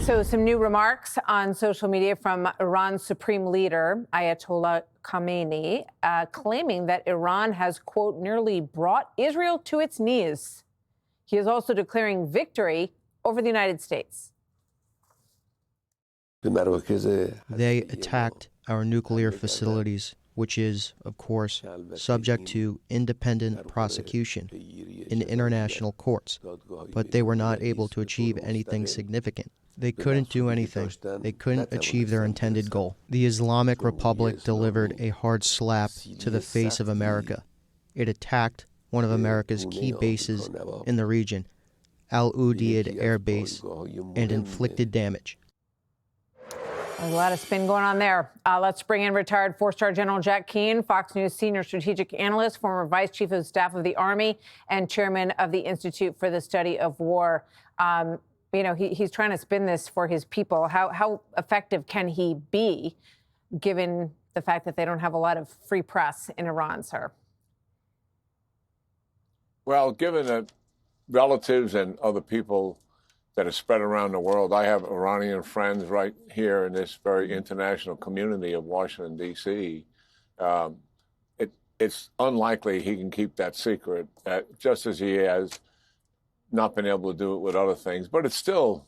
So some new remarks on social media from Iran's supreme leader, Ayatollah Khamenei, claiming that Iran has, quote, nearly brought Israel to its knees. He is also declaring victory over the United States. They attacked our nuclear facilities, which is, of course, subject to independent prosecution in international courts, but they were not able to achieve anything significant. They couldn't do anything. They couldn't achieve their intended goal. The Islamic Republic delivered a hard slap to the face of America. It attacked one of America's key bases in the region, Al Udeid Air Base, and inflicted damage. There's a lot of spin going on there. Let's bring in retired four-star General Jack Keane, Fox News senior strategic analyst, former vice chief of staff of the Army, and chairman of the Institute for the Study of War. He's trying to spin this for his people. How effective can he be, given the fact that they don't have a lot of free press in Iran, sir? Well, given that relatives and other people that are spread around the world, I have Iranian friends right here in this very international community of Washington, D.C. It's unlikely he can keep that secret, just as he has not been able to do it with other things. But it's still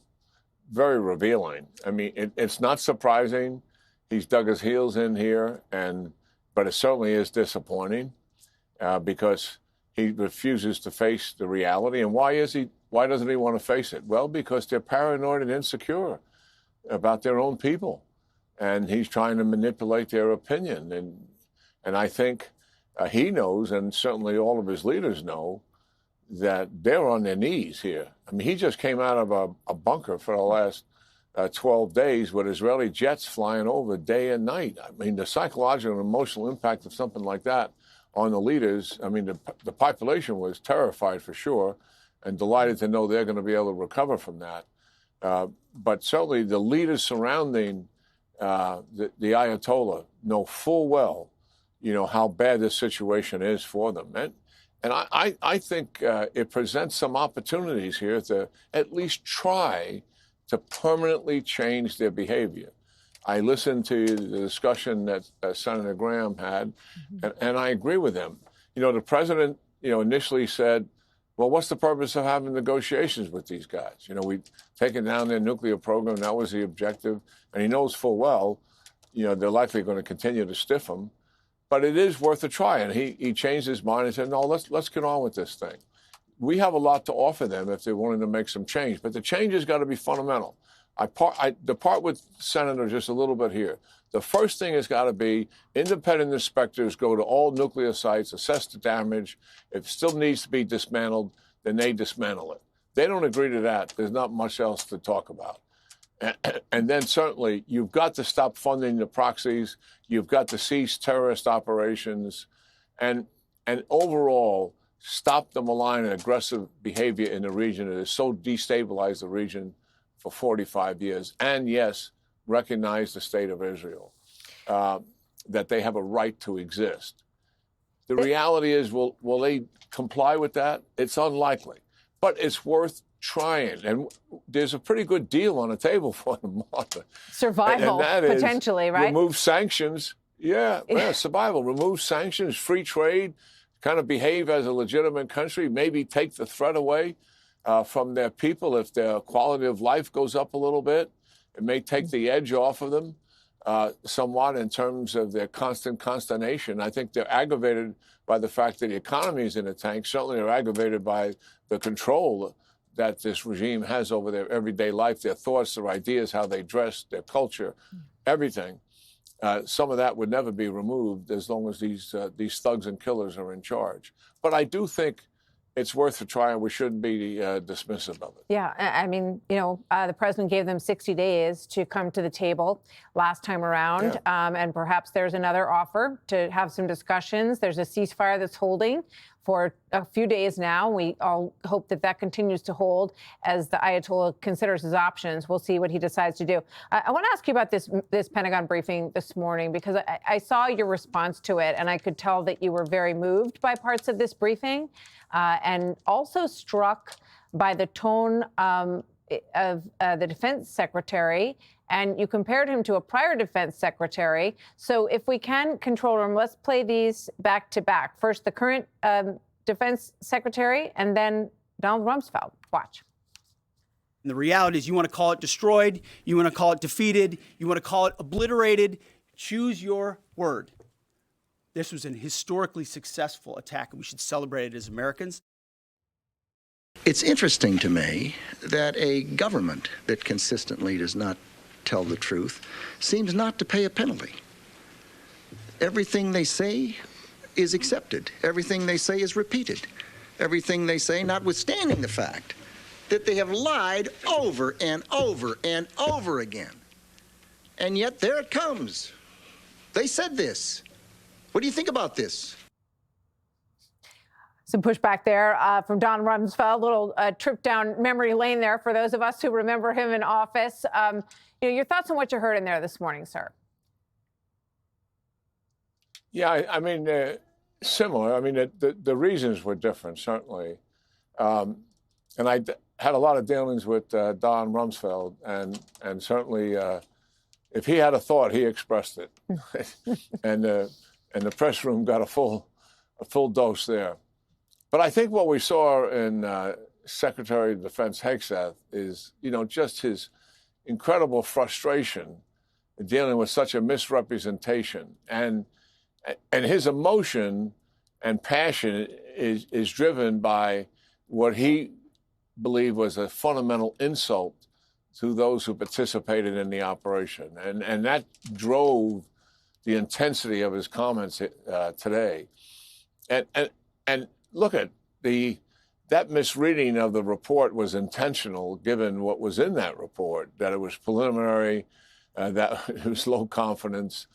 very revealing. I mean, it's not surprising. He's dug his heels in here, but it certainly is disappointing because he refuses to face the reality. And why doesn't he want to face it? Well, because they're paranoid and insecure about their own people. And he's trying to manipulate their opinion. And I think he knows, and certainly all of his leaders know, that they're on their knees here. I mean, he just came out of a bunker for the last 12 days with Israeli jets flying over day and night. I mean, the psychological and emotional impact of something like that on the leaders, I mean, the population was terrified for sure and delighted to know they're going to be able to recover from that. But certainly the leaders surrounding the Ayatollah know full well, how bad this situation is for them. And I think it presents some opportunities here to at least try to permanently change their behavior. I listened to the discussion that Senator Graham had, and I agree with him. The president, initially said, well, what's the purpose of having negotiations with these guys? We've taken down their nuclear program. That was the objective. And he knows full well, they're likely going to continue to stiff him. But it is worth a try. And he changed his mind and said, no, let's get on with this thing. We have a lot to offer them if they're willing to make some change. But the change has got to be fundamental. I depart with Senator just a little bit here. The first thing has got to be independent inspectors go to all nuclear sites, assess the damage. If it still needs to be dismantled, then they dismantle it. They don't agree to that. There's not much else to talk about. And then certainly you've got to stop funding the proxies. You've got to cease terrorist operations and overall stop the malign and aggressive behavior in the region that has so destabilized the region for 45 years. And yes, recognize the state of Israel, that they have a right to exist. The reality is, will they comply with that? It's unlikely, but it's worth trying. And there's a pretty good deal on the table for them, Martha. Survival, and that potentially, right? Remove sanctions. Yeah, survival. Remove sanctions, free trade, kind of behave as a legitimate country, maybe take the threat away from their people. If their quality of life goes up a little bit, it may take the edge off of them somewhat in terms of their constant consternation. I think they're aggravated by the fact that the economy is in a tank. Certainly they're aggravated by the control that this regime has over their everyday life, their thoughts, their ideas, how they dress, their culture, everything. Some of that would never be removed as long as these thugs and killers are in charge. But I do think it's worth a try, and we shouldn't be dismissive of it. Yeah, I mean, the president gave them 60 days to come to the table last time around, and perhaps there's another offer to have some discussions. There's a ceasefire that's holding for a few days now. We all hope that that continues to hold as the Ayatollah considers his options. We'll see what he decides to do. I want to ask you about this Pentagon briefing this morning, because I saw your response to it, and I could tell that you were very moved by parts of this briefing, and also struck by the tone the defense secretary, and you compared him to a prior defense secretary. So if we can control room, let's play these back to back. First, the current defense secretary, and then Donald Rumsfeld. Watch. And the reality is you want to call it destroyed, you want to call it defeated, you want to call it obliterated. Choose your word. This was an historically successful attack, and we should celebrate it as Americans. It's interesting to me that a government that consistently does not tell the truth seems not to pay a penalty. Everything they say is accepted. Everything they say is repeated. Everything they say, notwithstanding the fact that they have lied over and over and over again. And yet there it comes. They said this. What do you think about this? Some pushback there from Don Rumsfeld, a little trip down memory lane there for those of us who remember him in office. Your thoughts on what you heard in there this morning, sir? Yeah, I mean, similar. I mean, the reasons were different, certainly. And I had a lot of dealings with Don Rumsfeld, and certainly if he had a thought, he expressed it. and the press room got a full dose there. But I think what we saw in Secretary of Defense Hegseth is, just his incredible frustration dealing with such a misrepresentation. And his emotion and passion is driven by what he believed was a fundamental insult to those who participated in the operation. And that drove the intensity of his comments today. And look at that misreading of the report was intentional, given what was in that report, that it was preliminary, that it was low confidence.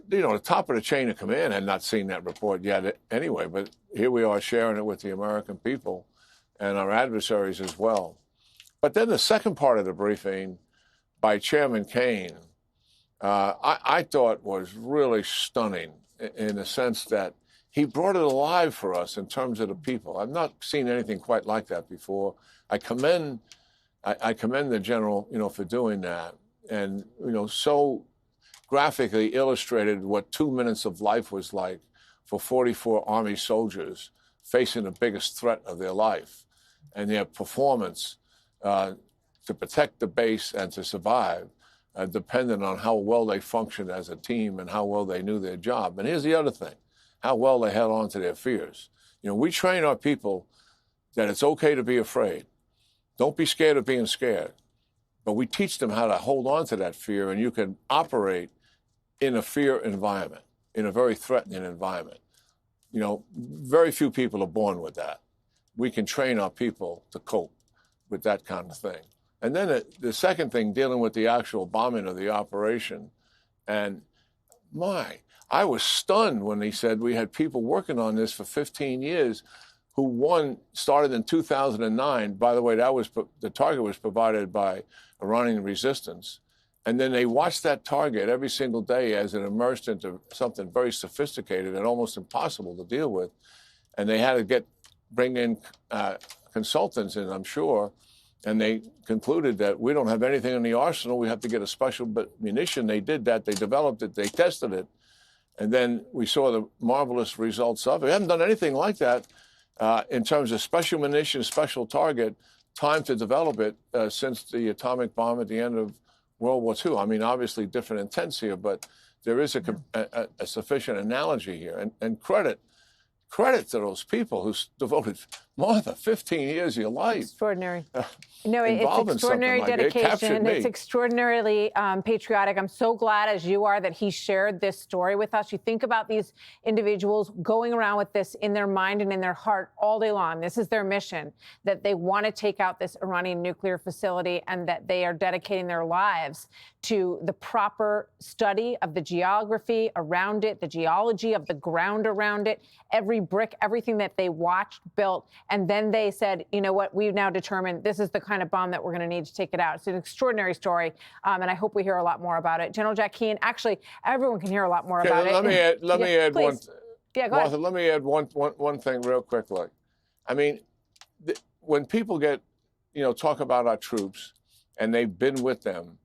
The top of the chain of command had not seen that report yet anyway, but here we are sharing it with the American people and our adversaries as well. But then the second part of the briefing by Chairman Keane, I thought was really stunning in the sense that he brought it alive for us in terms of the people. I've not seen anything quite like that before. I commend the general, for doing that, and so graphically illustrated what 2 minutes of life was like for 44 Army soldiers facing the biggest threat of their life, and their performance to protect the base and to survive depended on how well they functioned as a team and how well they knew their job. And here's the other thing, how well they held on to their fears. We train our people that it's okay to be afraid. Don't be scared of being scared. But we teach them how to hold on to that fear, and you can operate in a fear environment, in a very threatening environment. Very few people are born with that. We can train our people to cope with that kind of thing. And then the second thing, dealing with the actual bombing of the operation. And I was stunned when he said we had people working on this for 15 years who, one, started in 2009. By the way, the target was provided by Iranian resistance. And then they watched that target every single day as it emerged into something very sophisticated and almost impossible to deal with. And they had to bring in consultants, and I'm sure, and they concluded that we don't have anything in the arsenal. We have to get a special munition. They did that. They developed it. They tested it. And then we saw the marvelous results of it. We haven't done anything like that in terms of special munition, special target, time to develop it since the atomic bomb at the end of World War II. I mean, obviously different intents here, but there is a sufficient analogy here. And credit to those people who devoted more than 15 years of your life. Extraordinary. No, it's extraordinary dedication. It's extraordinarily patriotic. I'm so glad, as you are, that he shared this story with us. You think about these individuals going around with this in their mind and in their heart all day long. This is their mission, that they want to take out this Iranian nuclear facility, and that they are dedicating their lives to the proper study of the geography around it, the geology of the ground around it, every brick, everything that they watched, built. And then they said, you know what, we've now determined this is the kind of bomb that we're going to need to take it out. It's an extraordinary story, and I hope we hear a lot more about it. General Jack Keane, actually, everyone can hear a lot more about it. Let me add one. Yeah, go ahead. Martha, let me add one thing real quickly. I mean, when people get talk about our troops, and they've been with them.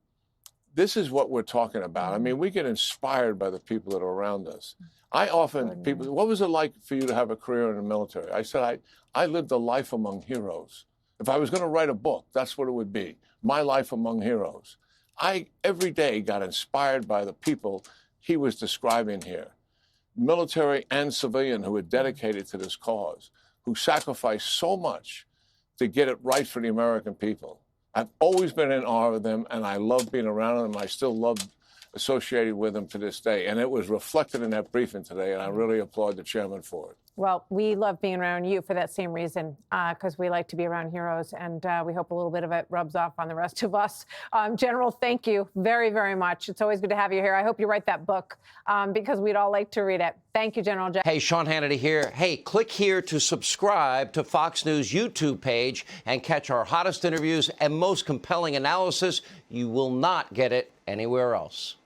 This is what we're talking about. I mean, we get inspired by the people that are around us. I often, people, what was it like for you to have a career in the military? I said, I lived a life among heroes. If I was going to write a book, that's what it would be. My life among heroes. I, every day, got inspired by the people he was describing here. Military and civilian who were dedicated to this cause, who sacrificed so much to get it right for the American people. I've always been in awe of them, and I love being around them. I still love associated with them to this day. And it was reflected in that briefing today, and I really applaud the chairman for it. Well, we love being around you for that same reason, because we like to be around heroes, and we hope a little bit of it rubs off on the rest of us. General, thank you very, very much. It's always good to have you here. I hope you write that book, because we'd all like to read it. Thank you, General Jack. Hey, Sean Hannity here. Hey, click here to subscribe to Fox News YouTube page and catch our hottest interviews and most compelling analysis. You will not get it anywhere else.